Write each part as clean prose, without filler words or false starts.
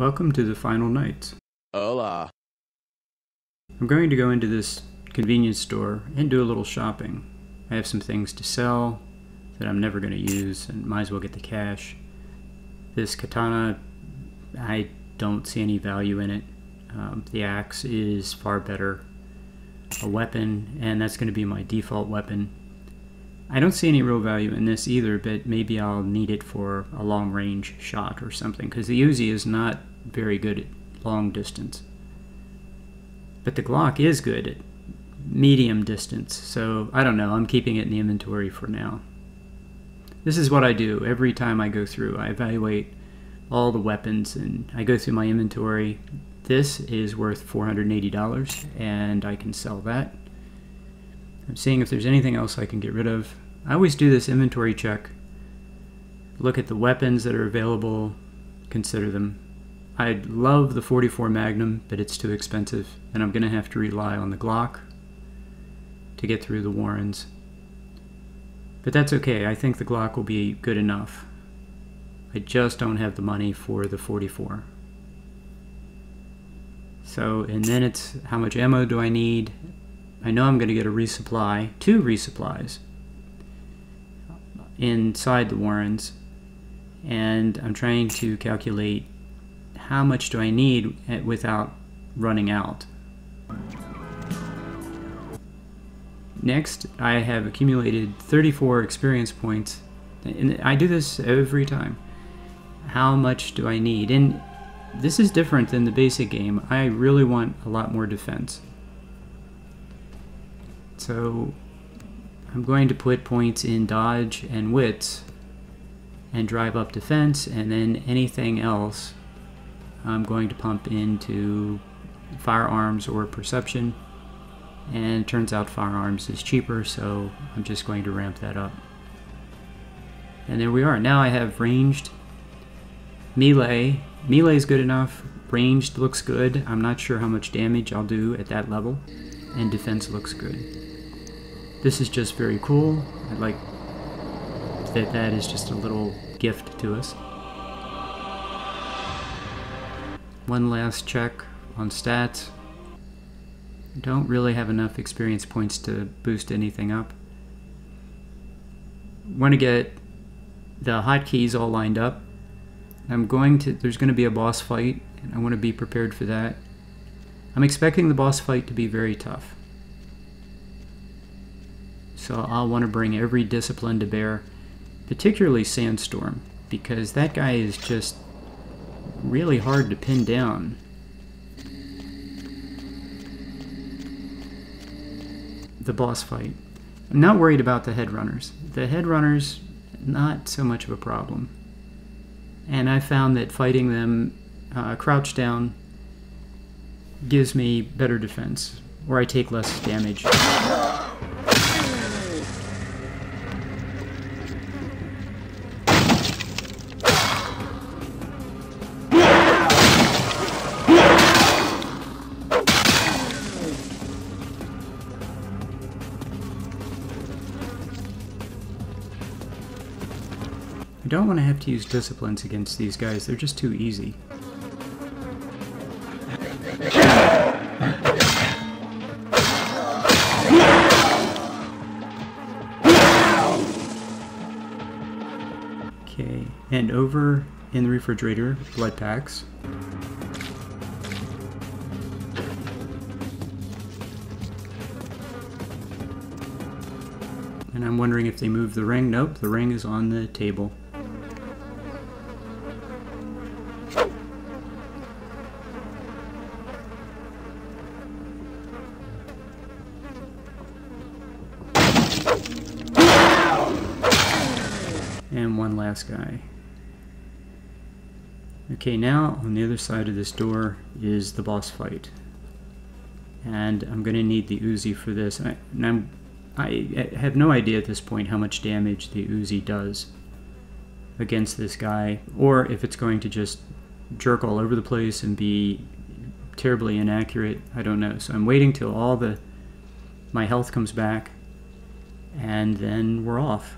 Welcome to the final night. Hola. I'm going to go into this convenience store and do a little shopping. I have some things to sell that I'm never going to use and might as well get the cash. This katana, I don't see any value in it. The axe is far better a weapon, and that's going to be my default weapon. I don't see any real value in this either, but maybe I'll need it for a long-range shot or something, because the Uzi is not very good at long distance. But the Glock is good at medium distance, so I don't know, I'm keeping it in the inventory for now. This is what I do every time I go through. I evaluate all the weapons and I go through my inventory. This is worth $480 and I can sell that. I'm seeing if there's anything else I can get rid of. I always do this inventory check. Look at the weapons that are available, consider them. I love the 44 Magnum, but it's too expensive, and I'm going to have to rely on the Glock to get through the Warrens. But that's okay, I think the Glock will be good enough. I just don't have the money for the 44. So, and then it's how much ammo do I need? I know I'm going to get a resupply, 2 resupplies inside the Warrens, and I'm trying to calculate how much do I need without running out. Next, I have accumulated 34 experience points, and I do this every time. How much do I need? And this is different than the basic game. I really want a lot more defense. So I'm going to put points in dodge and wits and drive up defense, and then anything else I'm going to pump into firearms or perception. And it turns out firearms is cheaper, so I'm just going to ramp that up. And there we are. Now I have ranged, melee. Melee is good enough. Ranged looks good. I'm not sure how much damage I'll do at that level. And defense looks good. This is just very cool. I like that that is just a little gift to us. One last check on stats. Don't really have enough experience points to boost anything up. Want to get the hotkeys all lined up. There's going to be a boss fight, and I want to be prepared for that. I'm expecting the boss fight to be very tough. So I'll want to bring every discipline to bear, particularly Sandstorm, because that guy is just really hard to pin down. The boss fight. I'm not worried about the headrunners. The headrunners, not so much of a problem. And I found that fighting them crouched down gives me better defense, or I take less damage. I don't want to have to use disciplines against these guys, they're just too easy. Okay, and over in the refrigerator, blood packs. And I'm wondering if they moved the ring. Nope, the ring is on the table. And one last guy. Okay, now on the other side of this door is the boss fight. And I'm going to need the Uzi for this. I have no idea at this point how much damage the Uzi does against this guy, or if it's going to just jerk all over the place and be terribly inaccurate. I don't know. So I'm waiting till my health comes back, and then we're off.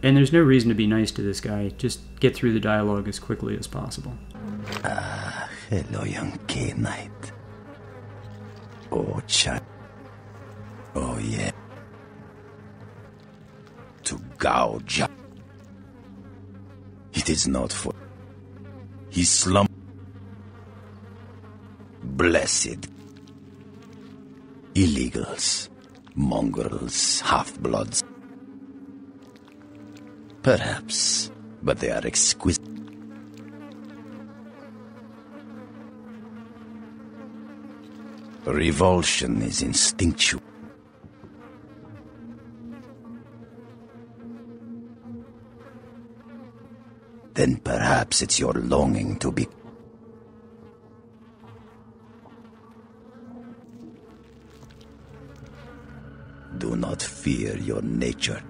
And there's no reason to be nice to this guy. Just get through the dialogue as quickly as possible. Ah, hello, young K-Knight. Oh, child. Oh, yeah. To gouge. It is not for... He slump. Blessed. Illegals. Mongrels. Half-bloods. Perhaps, but they are exquisite. Revulsion is instinctual. Then perhaps it's your longing to be... Do not fear your nature.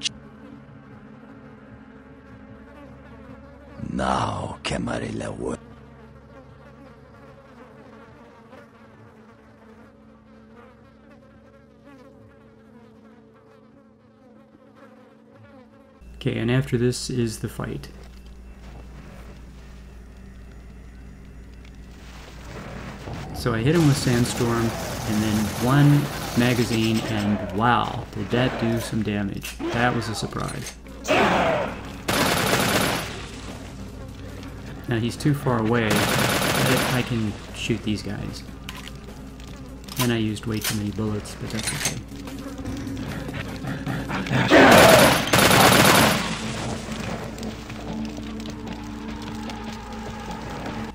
Now, Camarilla work. Okay, and after this is the fight. So I hit him with Sandstorm, and then one magazine, and wow, did that do some damage. That was a surprise. Now he's too far away, but I can shoot these guys. And I used way too many bullets, but that's okay.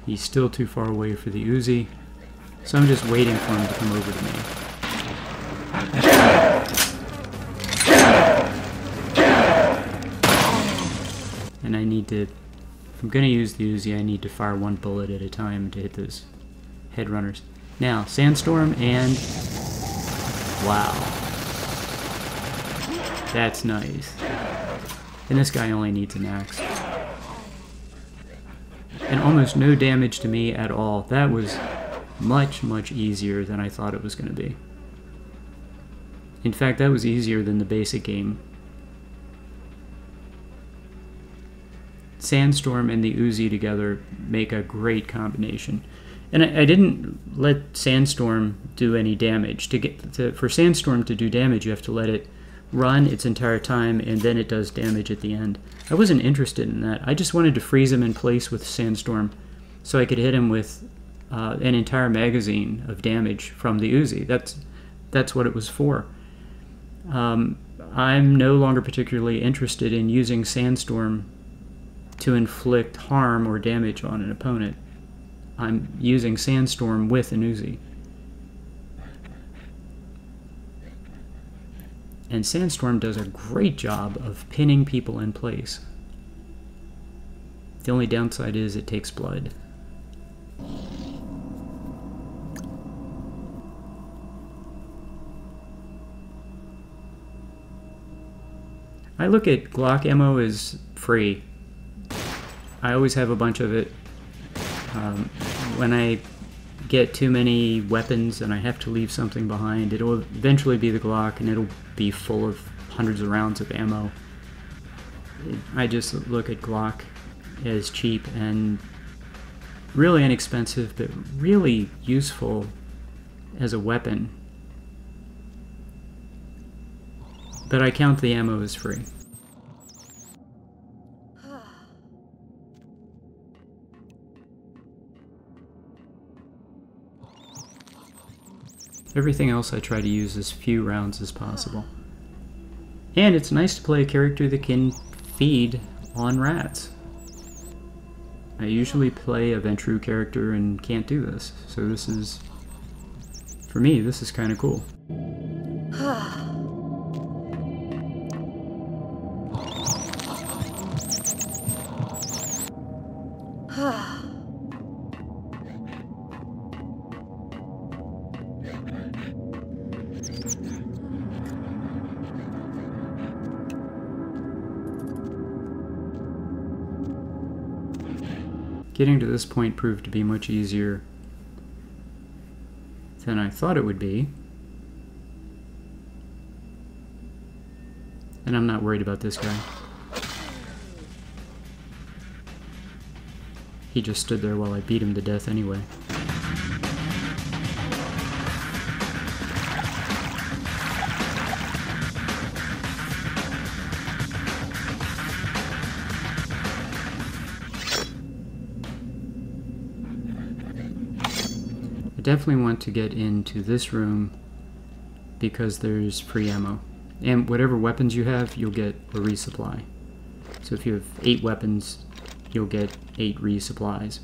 He's still too far away for the Uzi, so I'm just waiting for him to come over to me. And I need to... If I'm going to use the Uzi, I need to fire one bullet at a time to hit those head runners. Now, Sandstorm and... Wow. That's nice. And this guy only needs an axe. And almost no damage to me at all. That was much, much easier than I thought it was going to be. In fact, that was easier than the basic game. Sandstorm and the Uzi together make a great combination. And I didn't let Sandstorm do any damage. For Sandstorm to do damage, you have to let it run its entire time, and then it does damage at the end. I wasn't interested in that. I just wanted to freeze him in place with Sandstorm so I could hit him with an entire magazine of damage from the Uzi. That's what it was for. I'm no longer particularly interested in using Sandstorm to inflict harm or damage on an opponent. I'm using Sandstorm with an Uzi. And Sandstorm does a great job of pinning people in place. The only downside is it takes blood. I look at Glock ammo as free. I always have a bunch of it. When I get too many weapons and I have to leave something behind, it'll eventually be the Glock, and it'll be full of hundreds of rounds of ammo. I just look at Glock as cheap and really inexpensive, but really useful as a weapon. But I count the ammo as free. Everything else I try to use as few rounds as possible. And it's nice to play a character that can feed on rats. I usually play a Ventru character and can't do this, so this is... For me, this is kind of cool. Getting to this point proved to be much easier than I thought it would be. And I'm not worried about this guy. He just stood there while I beat him to death anyway. I definitely want to get into this room because there's free ammo. And whatever weapons you have, you'll get a resupply. So if you have 8 weapons, you'll get 8 resupplies.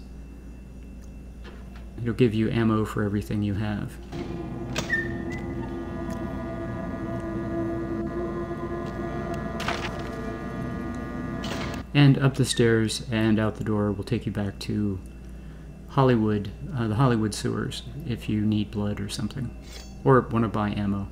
It'll give you ammo for everything you have. And up the stairs and out the door will take you back to Hollywood, the Hollywood sewers, if you need blood or something, or want to buy ammo.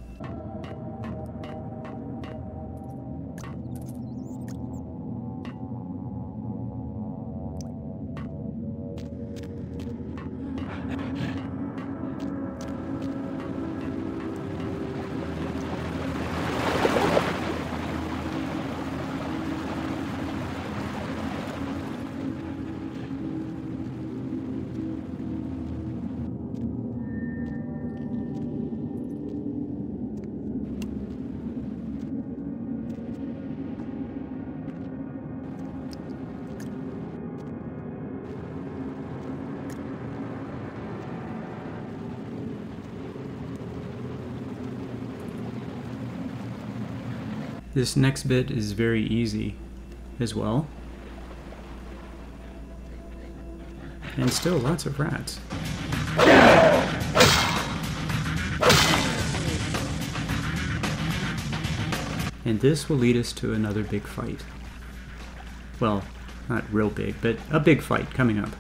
This next bit is very easy as well. And still lots of rats. And this will lead us to another big fight. Well, not real big, but a big fight coming up.